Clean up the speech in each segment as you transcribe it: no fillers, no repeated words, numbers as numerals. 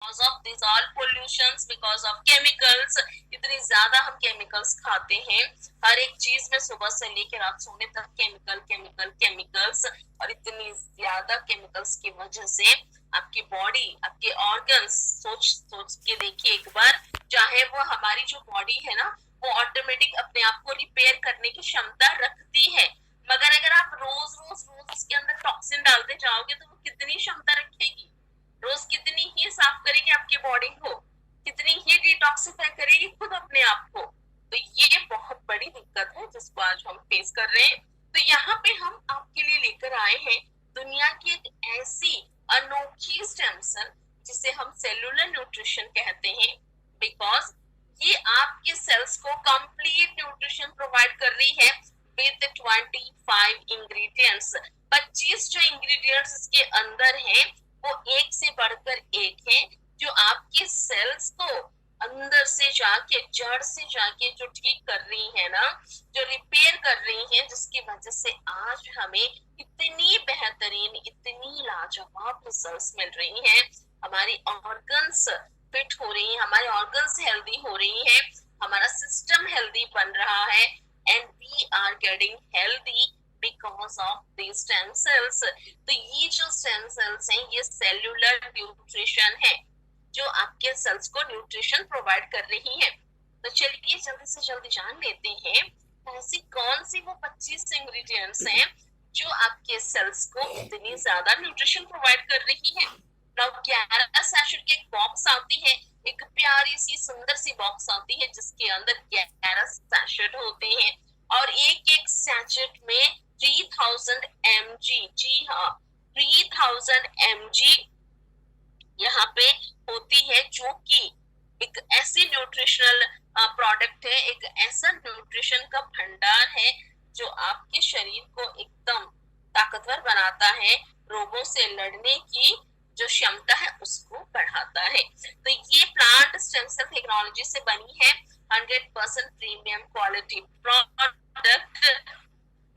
Because of this all pollutions, because of chemicals. इतनी ज्यादा हम केमिकल्स खाते हैं, हर एक चीज में सुबह से लेकर रात सोने तक केमिकल केमिकल केमिकल्स। और इतनी ज्यादा केमिकल्स की वजह से आपकी बॉडी, आपके ऑर्गन्स, सोच सोच के देखिए एक बार, चाहे वो हमारी जो बॉडी है ना, वो ऑटोमेटिक अपने आप को रिपेयर करने की क्षमता रखती है, मगर अगर आप रोज रोज रोज उसके अंदर टॉक्सिन डालते जाओगे तो वो कितनी क्षमता रखेगी? रोज कितनी ही साफ करेगी आपकी बॉडी को, कितनी ही डिटॉक्सिफाई करेगी खुद अपने आप को। तो ये बहुत बड़ी दिक्कत है जिसको आज हम फेस कर रहे हैं। तो यहाँ पे हम आपके लिए लेकर आए हैं दुनिया की एक ऐसी अनोखी स्टेम सेल जिसे हम सेलुलर न्यूट्रिशन कहते हैं, बिकॉज ये आपके सेल्स को कंप्लीट न्यूट्रिशन प्रोवाइड कर रही है विद 25 इंग्रेडिएंट्स। 25 जो इंग्रेडिएंट्स इसके अंदर हैं वो एक से बढ़कर एक है, जो आपके सेल्स को अंदर से जाके, जड़ से जाके जो ठीक कर रही है ना, जो रिपेयर कर रही है, जिसकी वजह से आज हमें इतनी बेहतरीन, इतनी लाजवाब रिजल्ट्स मिल रही हैं। हमारी ऑर्गन्स फिट हो रही है, हमारे ऑर्गन्स हेल्दी हो रही है, हमारा सिस्टम हेल्दी बन रहा है, and we are getting healthy because of the stem cells. तो ये जो स्टेम सेल्स हैं ये सेल्यूलर न्यूट्रिशन है, जो आपके सेल्स को न्यूट्रिशन प्रोवाइड कर रही है। तो चलिए जल्दी से जल्दी जान लेते हैं ऐसी कौन सी वो 25 इंग्रेडिएंट्स हैं जो आपके सेल्स को इतनी ज्यादा न्यूट्रिशन प्रोवाइड कर रही है। नाउ 11 सैचेट की एक बॉक्स आती है, एक प्यारी सी सुंदर सी बॉक्स आती है जिसके अंदर 11 सैचेट होते हैं, और एक एक सैचेट में 3000 mg, जी हाँ 3000 mg यहाँ पे होती है, जो कि एक ऐसी न्यूट्रिशनल प्रोडक्ट है, एक ऐसा न्यूट्रिशन का भंडार है जो आपके शरीर को एकदम ताकतवर बनाता है, रोगों से लड़ने की जो क्षमता है उसको बढ़ाता है। तो ये प्लांट स्टेम सेल टेक्नोलॉजी से बनी है 100% प्रीमियम क्वालिटी प्रोडक्ट।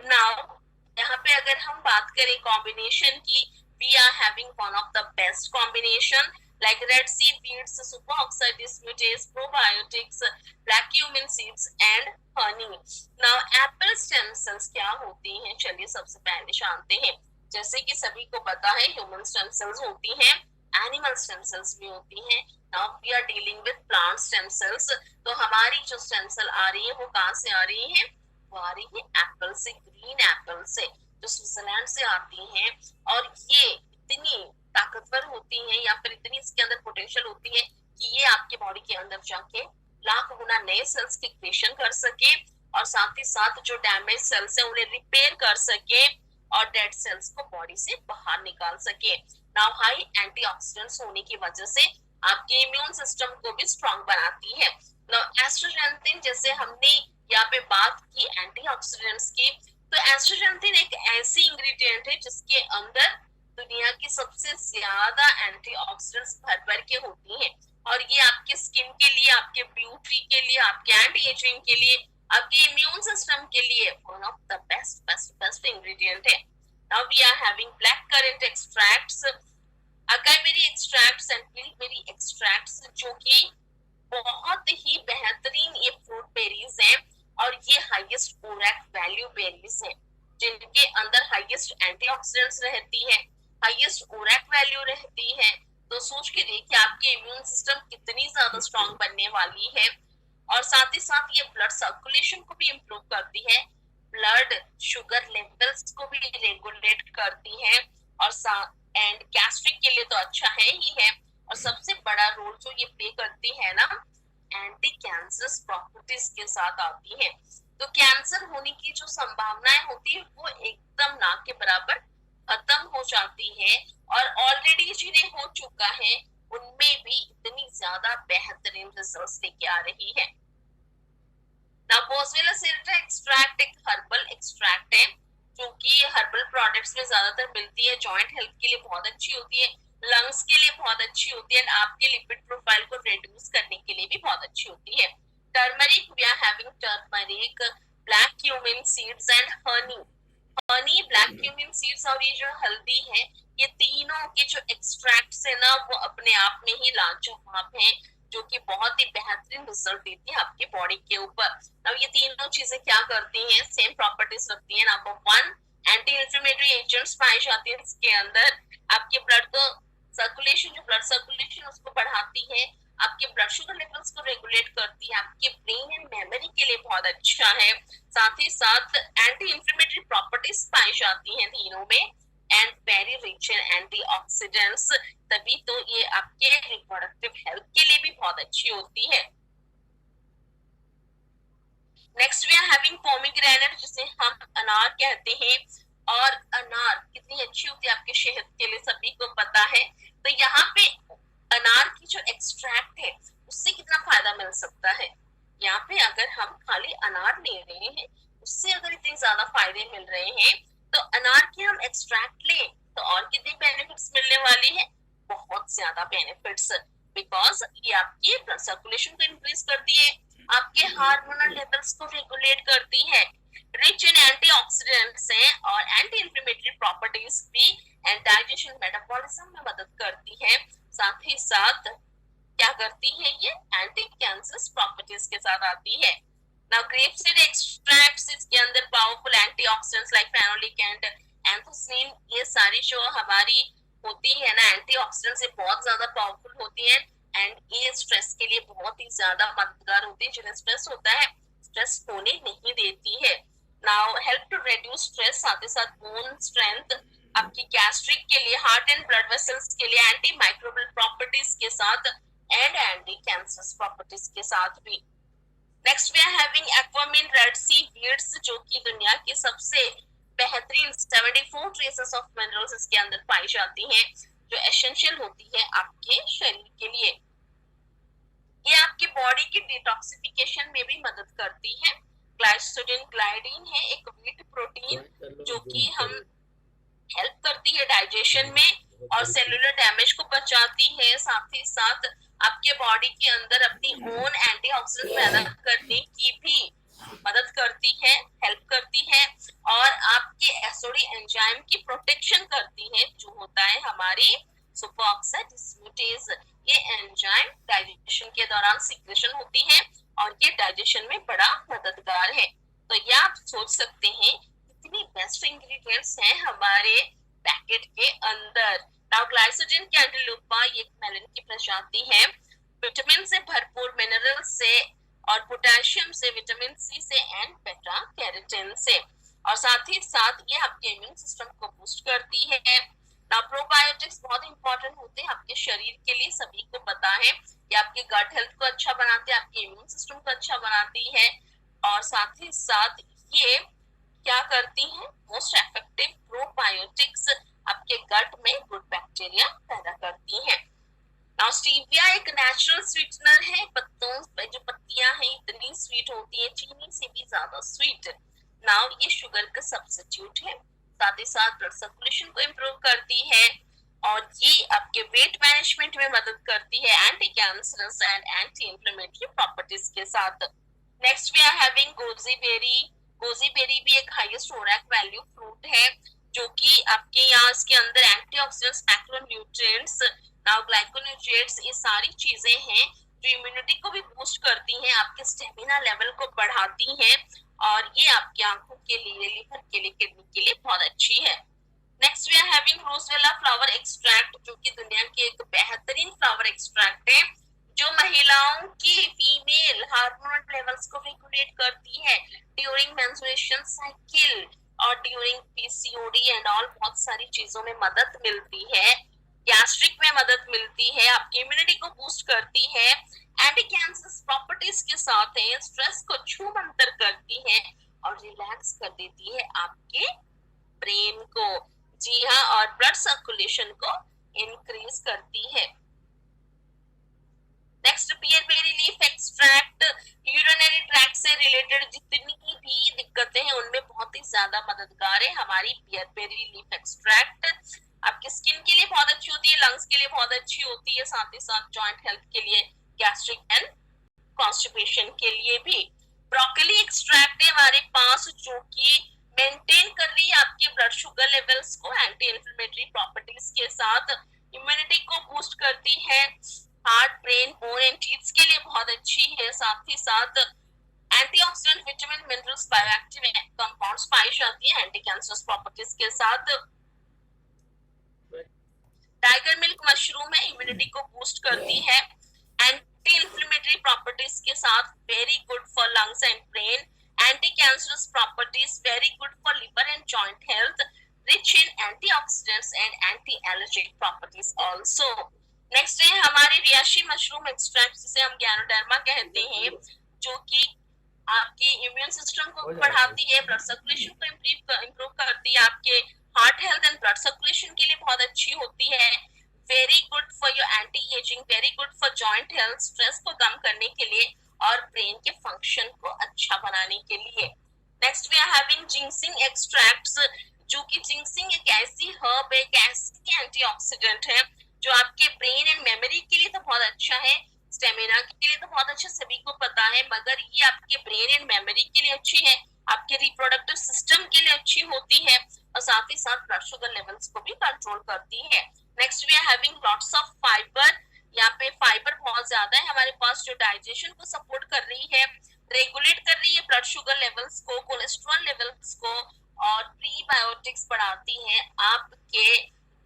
नाउ यहाँ पे अगर हम बात करें कॉम्बिनेशन की, we are having one of the best combination like red seed beads, superoxide dismutase, probiotics, black cumin seeds and honey. Now apple stem cells क्या होती हैं, चलिए सबसे पहले जानते हैं। जैसे कि सभी को पता है ह्यूमन स्टेम सेल्स होती हैं, एनिमल स्टेम सेल्स भी होती हैं। Now we are dealing with plant stem cells. तो हमारी जो स्टेम सेल आ रही है वो कहाँ से आ रही है? वो आ रही है एप्पल से, ग्रीन एप्पल से, जो स्विट्जरलैंड से आती हैं। और ये इतनी ताकतवर होती हैं या फिर इतनी इसके अंदर पोटेंशियल होती है कि ये आपके बॉडी के अंदर जाके लाख गुना नए सेल्स की क्रिएशन कर सके, और साथ ही साथ जो डैमेज सेल्स हैं उन्हें रिपेयर कर सके, और डेड सेल्स को बॉडी से बाहर निकाल सके। नाउ हाई एंटीऑक्सीडेंट्स होने की वजह से आपके इम्यून सिस्टम को भी स्ट्रांग बनाती है। नाउ एस्ट्रोजेंथिन, जैसे हमने यहाँ पे बात की एंटीऑक्सीडेंट्स की, तो एस्ट्रोजेंथिन एक ऐसी इंग्रेडिएंट है जिसके अंदर दुनिया की सबसे ज्यादा एंटीऑक्सीडेंट्स भर भर के होती हैं, और ये आपके स्किन के लिए, आपके ब्यूटी के लिए, आपके एंटी एजिंग के लिए, आपके इम्यून सिस्टम के लिए one of the best best best ingredient है। Now we are having black currant extracts, acai berry extracts and bilberry extracts, जो कि बहुत ही बेहतरीन ये फ्रूट बेरीज हैं, और ये हाईएस्ट ओरैक वैल्यू बेरीज हैं, जिनके अंदर हाईएस्ट एंटीऑक्सीडेंट्स रहती है, हाईएस्ट ओरैक वैल्यू रहती है। तो सोच के देखिए आपके इम्यून सिस्टम कितनी ज्यादा स्ट्रांग बनने वाली है। और साथ ही साथ ये ब्लड सर्कुलेशन को भी इम्प्रूव करती है, ब्लड शुगर लेवल्स को भी रेगुलेट करती है, और एंड गैस्ट्रिक के लिए तो अच्छा है ही है। और सबसे बड़ा रोल जो ये प्ले करती है ना, एंटी कैंसर प्रॉपर्टीज के साथ आती है। तो कैंसर होने की जो संभावनाएं होती है वो एकदम ना के बराबर खत्म हो जाती है, और ऑलरेडी जिन्हें हो चुका है उनमें भी इतनी ज्यादा बेहतरीन रिजल्ट्स लेके आ रही है। नाउ बोसवेला सिल्वा एक्सट्रैक्ट एक हर्बल एक्सट्रैक्ट है, जो कि हर्बल प्रोडक्ट्स में ज्यादातर मिलती है, जॉइंट हेल्थ के लिए बहुत अच्छी होती है, लंग्स के लिए बहुत अच्छी होती है, आपके लिपिड प्रोफाइल को रिड्यूस करने के लिए भी बहुत अच्छी होती है। Turmeric, we are having turmeric, black cumin seeds and honey. Honey, black cumin seeds और ये जो हल्दी है ये तीनों के जो एक्सट्रैक्ट्स है ना वो अपने आप में ही लाजवाब हैं, जो कि बहुत ही बेहतरीन रिजल्ट देती है आपकी बॉडी के ऊपर। अब ये तीनों चीजें क्या करती हैं, सेम प्रॉपर्टीज रखती हैं। Number one, anti inflammatory agents पाई जाती है इसके अंदर, आपके ब्लड को सर्कुलेशन, जो ब्लड सर्कुलेशन उसको बढ़ाती है, आपके ब्लड शुगर लेवल्स को रेगुलेट करती है, आपके ब्रेन एंड मेमोरी के लिए बहुत अच्छा है। साथ ही साथ एंटी इंफ्लेमेटरी प्रॉपर्टीज पाई जाती हैं तीनों में, and very rich in antioxidants, तभी तो ये आपके रिप्रोडक्टिव हेल्थ के लिए भी बहुत अच्छी होती है। Next we are having pomegranate, जिसे हम अनार कहते हैं, और अनार कितनी अच्छी होती है आपके सेहत के लिए सभी को पता है। तो यहाँ पे अनार की जो एक्सट्रैक्ट है उससे कितना फायदा मिल सकता है, यहाँ पे अगर हम खाली अनार ले रहे हैं उससे अगर इतने ज्यादा फायदे मिल रहे हैं, तो अनार के हम एक्सट्रैक्ट लें तो और कितनी बेनिफिट्स मिलने वाली है, बहुत ज्यादा बेनिफिट्स, बिकॉज ये आपकी ब्लड सर्कुलेशन को इंक्रीज करती है, आपके हार्मोनल लेवल्स को रेगुलेट करती है, रिच इन एंटीऑक्सीडेंट्स हैं और एंटी इंफ्लेमेटरी प्रॉपर्टीज भी, एंड डाइजेशन मेटाबॉलिज्म में मदद करती है। साथ ही साथ क्या करती है, ये एंटी कैंसर प्रॉपर्टीज के साथ आती है। नाउ ग्रेप सीड एक्सट्रैक्ट्स, इसके अंदर powerful antioxidants like phenolic and anthocyanin, ये सारी जो हमारी होती है ना एंटीऑक्सीडेंट्स, ये बहुत ज्यादा पावरफुल होती है, एंड ये स्ट्रेस के लिए बहुत ही ज्यादा मददगार होती है। जिन्हें स्ट्रेस होता है स्ट्रेस होने नहीं देती है। Now help to reduce stress, साथ ही साथ बोन स्ट्रेंथ, आपकी गैस्ट्रिक के लिए, हार्ट एंड ब्लड वेसल्स के लिए, एंटी माइक्रोबियल प्रॉपर्टीज के साथ एंड एंटी कैंसर प्रॉपर्टीज के साथ भी। Next we are having aquamin red seaweeds, जो कि दुनिया की सबसे बेहतरीन 74 ट्रेसेस ऑफ मिनरल्स इसके अंदर पाई जाती हैं, जो एसेंशियल होती है आपके शरीर के लिए। ये आपकी बॉडी की डिटॉक्सिफिकेशन में भी मदद करती है। ग्लाइसोडिन ग्लाइडिन है एक वीट प्रोटीन जो कि हम हेल्प करती है डाइजेशन में और सेलुलर डैमेज को बचाती है, साथ ही साथ आपके बॉडी के अंदर अपनी ओन एंटीऑक्सीडेंट पैदा करने की भी मदद करती है, हेल्प करती है, और आपके एसओडी एंजाइम की प्रोटेक्शन करती है, जो होता है हमारी सुपर ऑक्साइड डिस्म्यूटेज। ये एंजाइम डाइजेशन के दौरान सिक्रेशन होती है और ये डाइजेशन में बड़ा मददगार है। तो ये आप सोच सकते हैं कितनी बेस्ट इंग्रेडिएंट्स हैं हमारे पैकेट के अंदर। नाउ ग्लाइकोजन कैंटिलुपा, ये मेलन की प्रजाति है, विटामिन से भरपूर, मिनरल से और पोटेशियम से, विटामिन सी से एंड बेटा कैरोटीन से, और साथ ही साथ ये आपके इम्यून सिस्टम को बूस्ट करती है। नाउ प्रोबायोटिक्स बहुत इंपॉर्टेंट होते हैं आपके शरीर के लिए, सभी को पता है कि आपके गट हेल्थ को अच्छा बनाते हैं, आपके इम्यून सिस्टम को अच्छा बनाती है, और साथ ही साथ ये क्या करती हैं, मोस्ट इफेक्टिव प्रोबायोटिक्स आपके गट में गुड बैक्टीरिया पैदा करती हैं। नाउ स्टीविया एक नेचुरल स्वीटनर है, पत्तों पे जो पत्तियां हैं इतनी स्वीट होती है, चीनी से भी ज्यादा स्वीट। नाउ ये शुगर का सब्स्टिट्यूट है, साथ ही साथ ब्लड सर्कुलेशन को इम्प्रूव करती है, और ये आपके वेट मैनेजमेंट में मदद करती है, anti cancerous and anti inflammatory properties के साथ। Next we are having goji berry. Goji berry भी एक हाईएस्ट ओरैक वैल्यू फ्रूट है, जो कि आपके यहाँ इसके अंदर एंटीऑक्सीडेंट्स, मैक्रोन्यूट्रिएंट्स, नाउ ग्लाइकोन्यूट्रिएंट्स, ये सारी चीजें हैं जो इम्यूनिटी को भी बूस्ट करती हैं, आपके स्टेमिना लेवल को बढ़ाती हैं, और ये आपकी आंखों के लिए, लिवर के लिए, किडनी के लिए बहुत अच्छी है। Next we are having rosella flower extract, जो कि दुनिया के एक बेहतरीन फ्लावर एक्सट्रैक्ट है, जो महिलाओं की फीमेल हार्मोनल लेवल्स को रेगुलेट करती है ड्यूरिंग मेंस्ट्रुएशन साइकिल और ड्यूरिंग पीसीओडी एंड ऑल, बहुत सारी चीजों में मदद मिलती है, गैस्ट्रिक में मदद मिलती है, आपकी इम्यूनिटी को बूस्ट करती है, एंटी कैंसर प्रॉपर्टीज के साथ है, स्ट्रेस को छूमंतर करती है और रिलैक्स कर देती है आपके ब्रेन को, जी हाँ, और ब्लड सर्कुलेशन को इंक्रीज करती है। Next bearberry leaf extract, urinary tract से रिलेटेड जितनी भी दिक्कतें हैं उनमें बहुत ही ज्यादा मददगार है हमारी बियरबेरी लीफ एक्सट्रैक्ट। आपकी स्किन के लिए बहुत अच्छी होती है, लंग्स के लिए बहुत अच्छी होती है, साथ ही साथ जॉइंट हेल्थ के लिए, गैस्ट्रिक एंड कॉन्स्टिपेशन के लिए भी। ब्रोकली एक्सट्रैक्ट है हमारे पास, जो कि मेंटेन कर रही है आपके ब्लड शुगर लेवल्स को, एंटी इन्फ्लेमेटरी प्रॉपर्टीज के साथ इम्यूनिटी को बूस्ट करती है, heart, brain, bone and teeth के लिए बहुत अच्छी है। साथ ही साथ antioxidant, vitamin, minerals, bioactive compounds पाई जाती है एंटी कैंसरस प्रॉपर्टीज के साथ। टाइगर मिल्क मशरूम है, इम्यूनिटी को बूस्ट करती है, एंटी इन्फ्लेमेटरी प्रॉपर्टीज के साथ, very good for lungs and brain, anti cancerous properties, very good for liver and joint health, rich in antioxidants and anti allergic properties also. Next है हमारी रियाशी mushroom extract, जिसे हम ganoderma कहते हैं, जो कि आपकी इम्यून सिस्टम को बढ़ाती है, ब्लड सर्कुलेशन को इम्प्रूव करती है, आपके heart health and blood circulation के लिए बहुत अच्छी होती है, very good for your anti ageing, very good for joint health, stress को कम करने के लिए और ब्रेन के फंक्शन को अच्छा बनाने के लिए। Next we are having ginseng extracts, जो कि जिंक्सिंग एक ऐसी हर्ब, एक ऐसी एंटीऑक्सीडेंट है जो आपके ब्रेन एंड मेमोरी के लिए तो बहुत अच्छा है, स्टेमिना के लिए तो बहुत अच्छा सभी को पता है, मगर ये आपके ब्रेन एंड मेमोरी के लिए अच्छी है, आपके रिप्रोडक्टिव सिस्टम के लिए अच्छी होती है, और साथ ही साथ ब्लड शुगर लेवल्स को भी कंट्रोल करती है। Next we are having lots of fibre, यहाँ पे फाइबर बहुत ज्यादा है हमारे पास, जो डाइजेशन को सपोर्ट कर रही है, रेगुलेट कर रही है ब्लड शुगर लेवल्स को, कोलेस्ट्रॉल लेवल्स को, और प्रीबायोटिक्स बढ़ाती है, आपके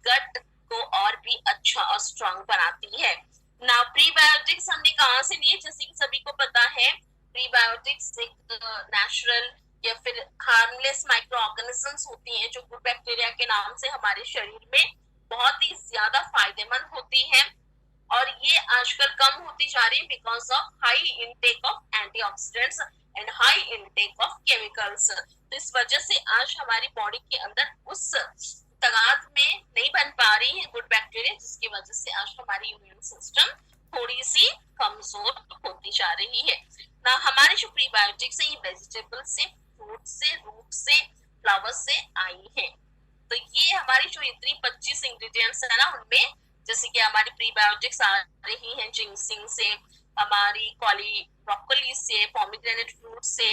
गट को और भी अच्छा और स्ट्रांग बनाती है। ना प्रीबायोटिक्स हमने कहाँ से लिए, जैसे कि सभी को पता है, प्रीबायोटिक्स एक नेचुरल या फिर हार्मलेस माइक्रो ऑर्गेनिजम्स होती हैं, जो गुड बैक्टीरिया के नाम से हमारे शरीर में बहुत ही ज्यादा फायदेमंद होती है, और ये आजकल कम होती जा रही है because of high intake of antioxidants and high intake of chemicals. तो इस वजह से आज हमारी बॉडी के अंदर उस तादाद में नहीं बन पा रही है गुड बैक्टीरिया, जिसकी वजह से आज हमारी इम्यून सिस्टम थोड़ी सी कमजोर होती जा रही है ना। हमारे जो प्रीबायोटिक्स है, ये वेजिटेबल से, फ्रूट से, रूट से, फ्लावर से आई है। तो ये हमारी जो इतनी 25 इंग्रेडिएंट्स है ना, उनमें जैसे कि हमारी प्रीबायोटिक्स आ रही हैं जिंक्सिंग से, हमारी ब्रोकोली से, पोमीग्रेनेट फ्रूट से,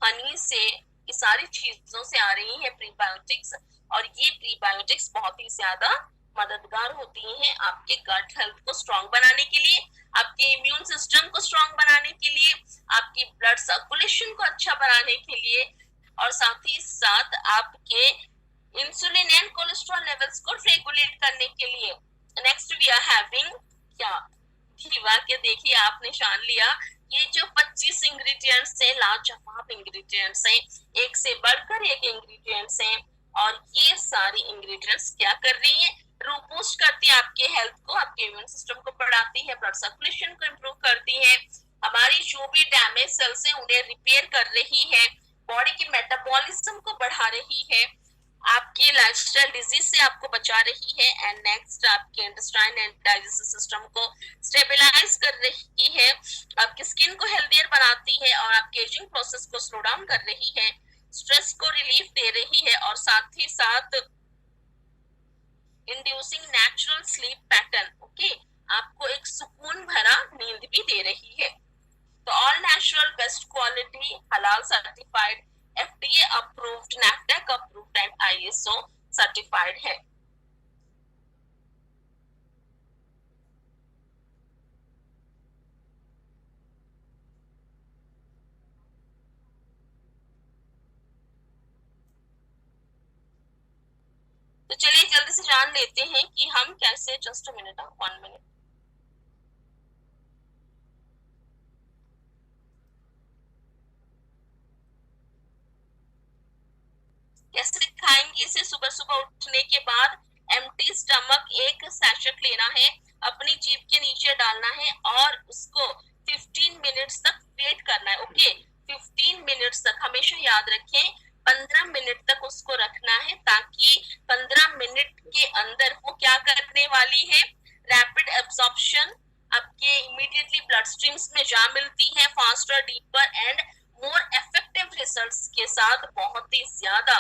हनी से, ये सारी चीजों से आ रही है प्रीबायोटिक्स, और ये प्रीबायोटिक्स बहुत ही ज्यादा मददगार होती हैं आपके गट हेल्थ को स्ट्रांग बनाने के लिए, आपके इम्यून सिस्टम को स्ट्रांग बनाने के लिए, आपकी ब्लड सर्कुलेशन को अच्छा बनाने के लिए, और साथ ही साथ आपके इंसुलिन एंड कोलेस्ट्रॉल लेवल्स को रेगुलेट करने के लिए। नेक्स्ट वी आर हैविंग क्या धीवा के, देखिए आप निशान लिया, ये जो 25 इंग्रेडिएंट्स है, लाजवाब इंग्रेडिएंट्स हैं, एक से बढ़कर एक इंग्रेडिएंट्स हैं, और ये सारी इंग्रेडिएंट्स क्या कर रही है, बूस्ट करती है आपके हेल्थ को, आपके इम्यून सिस्टम को बढ़ाती है, ब्लड सर्कुलेशन को इम्प्रूव करती है, हमारी जो भी डैमेज सेल्स है उन्हें रिपेयर कर रही है, बॉडी की मेटाबॉलिज्म को बढ़ा रही है, आपके लाइफस्टाइल डिजीज से आपको बचा रही है, एंड नेक्स्ट आपके इंटेस्टाइन एंड डाइजेस्टिव सिस्टम को स्टेबलाइज कर रही है, आपकी स्किन को हेल्दियर बनाती है, और आपके एजिंग प्रोसेस को स्लो डाउन कर रही है, स्ट्रेस को रिलीफ दे रही है, और साथ ही साथ inducing natural sleep pattern, okay, आपको एक सुकून भरा नींद भी दे रही है। तो ऑल नेचुरल, बेस्ट क्वालिटी, हलाल certified, FDA approved, NAFDAC approved and ISO certified है। तो चलिए जल्दी से जान लेते हैं कि हम कैसे, जस्ट अ मिनट, 1 मिनट, कैसे खाएंगे इसे। सुबह सुबह उठने के बाद एम्प्टी स्टमक एक सैशेट लेना है, अपनी जीभ के नीचे डालना है, और उसको 15 मिनट्स तक वेट करना है, ओके, 15 मिनट्स तक, हमेशा याद रखें 15 मिनट तक उसको रखना है, ताकि 15 मिनट के अंदर वो क्या करने वाली है, रैपिड एब्जॉर्प्शन आपके इमीडिएटली ब्लड स्ट्रीम्स में जा मिलती है, faster, deeper and more effective results के साथ बहुत ही ज्यादा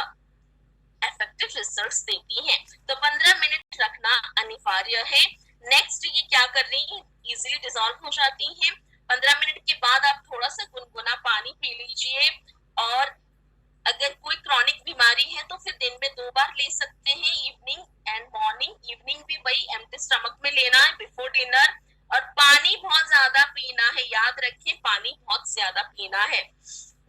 इफेक्टिव रिजल्ट्स देती हैं। तो 15 मिनट रखना अनिवार्य है। नेक्स्ट ये क्या कर रही है, इजीली डिसॉल्व हो जाती हैं। 15 मिनट के बाद आप थोड़ा सा गुनगुना पानी पी लीजिए, और अगर कोई क्रॉनिक बीमारी है तो फिर दिन में 2 बार ले सकते हैं, इवनिंग एंड मॉर्निंग। इवनिंग भी वही एम्प्टी स्टमक में लेना है बिफोर डिनर, और पानी बहुत ज्यादा पीना है, याद रखिए पानी बहुत ज्यादा पीना है।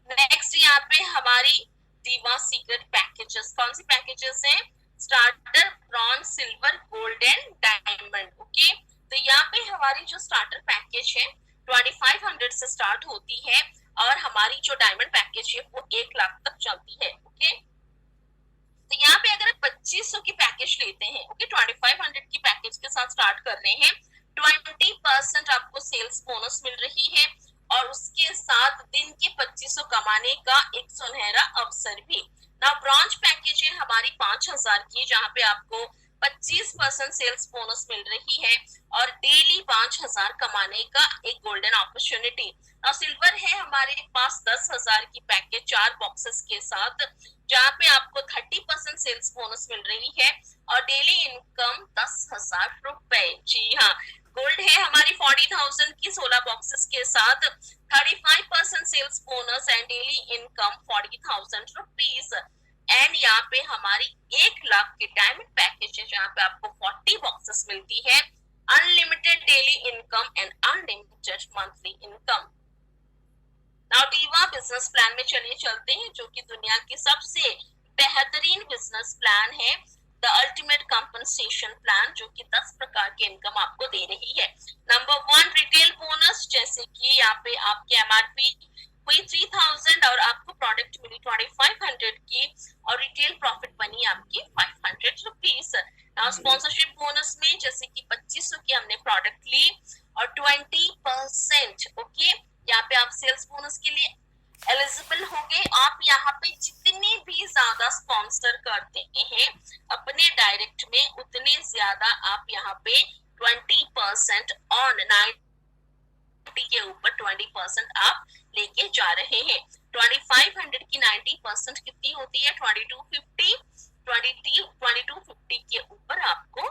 नेक्स्ट यहाँ पे हमारी दीवा सीक्रेट पैकेजेस, कौन सी पैकेजेस हैं? Starter, bronze, silver, gold and diamond. Okay, तो यहाँ पे हमारी जो स्टार्टर पैकेज है 2500 से स्टार्ट होती है, और हमारी जो डायमंड पैकेज है वो 1 लाख तक चलती है। ओके, तो यहाँ पे अगर 2500 की पैकेज लेते हैं, ओके, 2500 की पैकेज के साथ स्टार्ट कर रहे हैं, 20% आपको सेल्स बोनस मिल रही है, और उसके साथ दिन के 2500 कमाने का एक सुनहरा अवसर भी। ना ब्रॉन्ज पैकेज है हमारी 5000 की, जहाँ पे आपको 25% सेल्स बोनस मिल रही है, और डेली 5000 कमाने का एक गोल्डन अपॉर्चुनिटी। और सिल्वर है हमारे पास 10,000 की पैकेज 4 बॉक्सेस के साथ, जहाँ पे आपको 30% सेल्स बोनस मिल रही है, और डेली इनकम 10,000 रुपए। जी हाँ, गोल्ड है हमारी 40,000 की 16 बॉक्सेस के साथ, 35% sales bonus and daily income 40,000 rupees. And यहाँ पे हमारी 1 लाख की डायमंड पैकेज है, जहाँ पे आपको 40 बॉक्सेस मिलती है, unlimited daily income and unlimited monthly income. Now दीवा बिजनेस प्लान में चलिए चलते हैं, जो कि दुनिया की सबसे बेहतरीन बिजनेस प्लान है, द अल्टीमेट कंपनसेशन प्लान, जो कि 10 प्रकार के इनकम आपको दे रही है। नंबर 1 रिटेल बोनस, जैसे कि यहाँ पे आपके एमआरपी हुई 3000 और आपको प्रोडक्ट मिली 2500 की, और रिटेल प्रॉफिट बनी आपकी 500 रुपीज। नाउ स्पॉन्सरशिप बोनस में जैसे कि 2500 की हमने प्रोडक्ट ली और 20%, ओके, यहाँ पे आप सेल्स बोनस के लिए एलिजिबल हो गए। आप यहाँ पे जितने भी ज्यादा स्पॉन्सर करते हैं अपने डायरेक्ट में, उतने ज्यादा आप यहाँ पे 20% ऑन 90 के ऊपर 20% आप लेके जा रहे हैं। 2500 की 90% कितनी होती है? 2250, 2250 के ऊपर आपको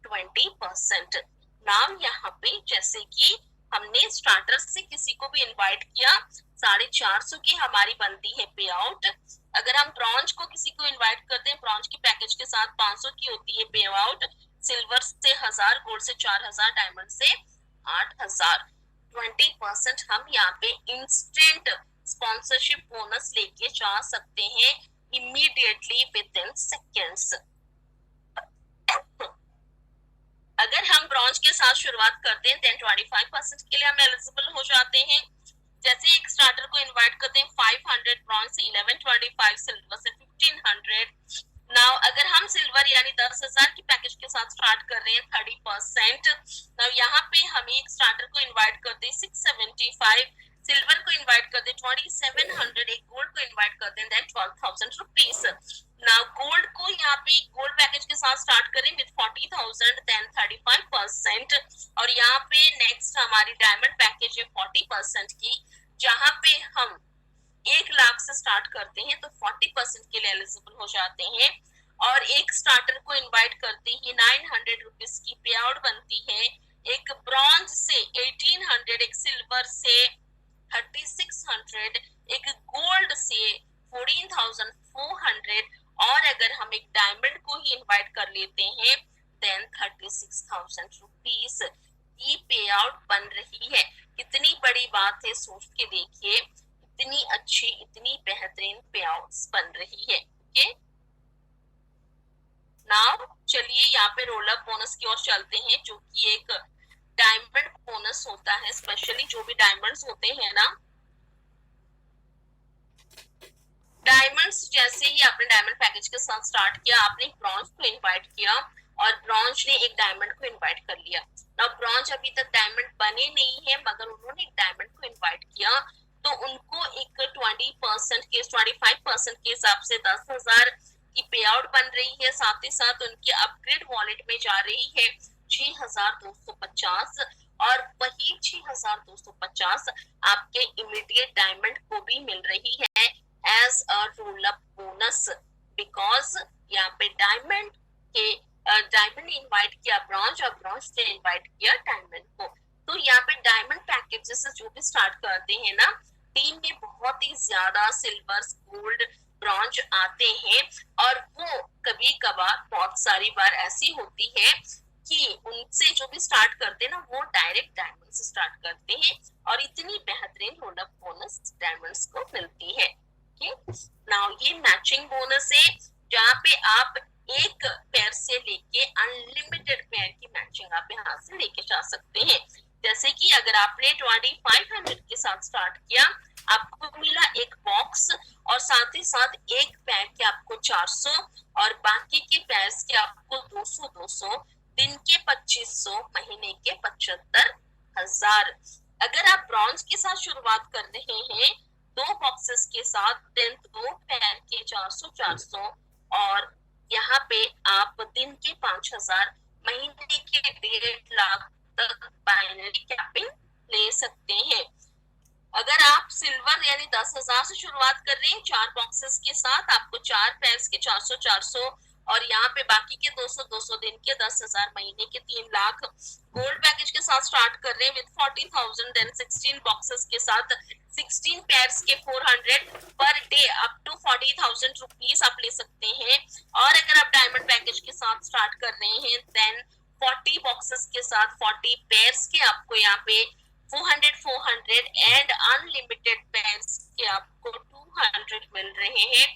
20%। नाम यहाँ पे जैसे कि हमने स्टार्टर से किसी को भी इनवाइट किया, 450 की हमारी बनती है पे आउट। अगर हम ब्रॉन्ज को किसी को इनवाइट करते हैं, ब्रॉन्ज की पैकेज के साथ 500 की होती है पे आउट, सिल्वर से 1000, गोल्ड से 4000, डायमंड से 8000। 20% हम यहाँ पे इंस्टेंट स्पॉन्सरशिप बोनस लेके जा सकते हैं इमीडिएटली विद इन सेकेंड्स। अगर हम ब्रॉन्ज के साथ शुरुआत करते हैं देन 25% के लिए हम एलिजिबल हो जाते हैं। जैसे एक स्टार्टर को इनवाइट करते हैं 500, ब्रॉन्ज से 1125, सिल्वर से 1500। नाउ अगर हम सिल्वर यानी 10,000 की पैकेज के साथ स्टार्ट कर रहे हैं 30%। नाउ यहाँ पे हम एक स्टार्टर को इनवाइट करते हैं 675, सिल्वर को इनवाइट करते हैं 2700, एक गोल्ड को इनवाइट करते हैं देन 12,000 रुपीज। नाउ गोल्ड को यहाँ पे गोल्ड पैकेज के साथ स्टार्ट करें विद 40,000 देन 35%, और यहाँ पे नेक्स्ट हमारी डायमंड पैकेज है 40% की, जहाँ पे हम 1 लाख से स्टार्ट करते हैं तो 40% के लिए एलिजिबल हो जाते हैं, और एक स्टार्टर को इनवाइट करते ही 900 रुपीज की पे आउट बनती है, एक ब्रॉन्ज से 1800, एक सिल्वर से 3600, एक गोल्ड से 14,400, और अगर हम एक डायमंड को ही इनवाइट कर लेते हैं देन 36,000 रुपीज की पे आउट बन रही है। कितनी बड़ी बात है, सोच के देखिए, इतनी अच्छी इतनी बेहतरीन पे आउट्स बन रही है। ओके, नाउ चलिए यहाँ पे रोल अप बोनस की ओर चलते हैं, जो कि एक डायमंड बोनस होता है। स्पेशली जो भी डायमंड्स होते हैं ना, डायमंड्स जैसे ही आपने डायमंड पैकेज के साथ स्टार्ट किया, आपने ब्रॉन्ज को इनवाइट किया और ब्रॉन्ज ने एक डायमंड को इनवाइट कर लिया। नाउ ब्रॉन्ज अभी तक डायमंड बने नहीं है, मगर उन्होंने एक डायमंड को इनवाइट किया तो उनको एक 20% के 25% के हिसाब से 10,000 की पे आउट बन रही है। साथ ही साथ उनके अपग्रेड वॉलेट में जा रही है 6,250, और वही 6,250 आपके इमीडिएट डायमंड को भी मिल रही है as a roll up bonus, because यहाँ पे डायमंड इनवाइट किया ब्रॉन्ज और ब्रॉन्ज ने इनवाइट किया डायमंड को। तो यहाँ पे डायमंड पैकेजेस जो भी स्टार्ट करते हैं ना, टीम में बहुत ही ज्यादा सिल्वर, गोल्ड ब्रॉन्ज आते हैं, और वो कभी कभार बहुत सारी बार ऐसी होती है कि उनसे जो भी स्टार्ट करते हैं ना, वो डायरेक्ट डायमंड से स्टार्ट करते हैं, और इतनी बेहतरीन रोल अप बोनस डायमंड्स को मिलती है। नाउ ये मैचिंग बोनस है, जहाँ पे आप एक पेयर से लेके अनलिमिटेड पेयर की मैचिंग आप यहाँ से लेके जा सकते हैं। जैसे कि अगर आपने 2500 के साथ स्टार्ट किया, आपको मिला एक बॉक्स, और साथ ही साथ एक पैर के आपको 400, और बाकी के पैर्स के आपको 200 दिन के 2500, महीने के 75,000। अगर आप ब्रॉन्ज के साथ शुरुआत कर रहे हैं 2 बॉक्सेस के साथ, देन 2 पैर के 400, और यहाँ पे आप दिन के 5,000, महीने के 1.5 लाख तक बाइनरी कैपिंग ले सकते हैं। अगर आप सिल्वर यानी 10,000 से शुरुआत कर रहे हैं 4 बॉक्सेस के साथ, आपको 4 पैर्स के 400, और यहाँ पे बाकी के 200 दिन के 10,000, महीने के 3 लाख। गोल्ड पैकेज के साथ स्टार्ट कर रहे हैं विद 40,000, देन 16 बॉक्सेस के साथ 16 पैर्स के 400 per day, up to 40,000 rupees आप ले सकते हैं। और अगर आप डायमंड पैकेज के साथ स्टार्ट कर रहे हैं, देन 40 बॉक्सेस के साथ 40 पैर्स के आपको यहाँ पे 400 एंड अनलिमिटेड पेयर्स के आपको 200 मिल रहे हैं।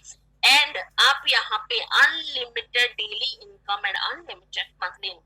एंड आप यहाँ पे unlimited daily income and unlimited monthly income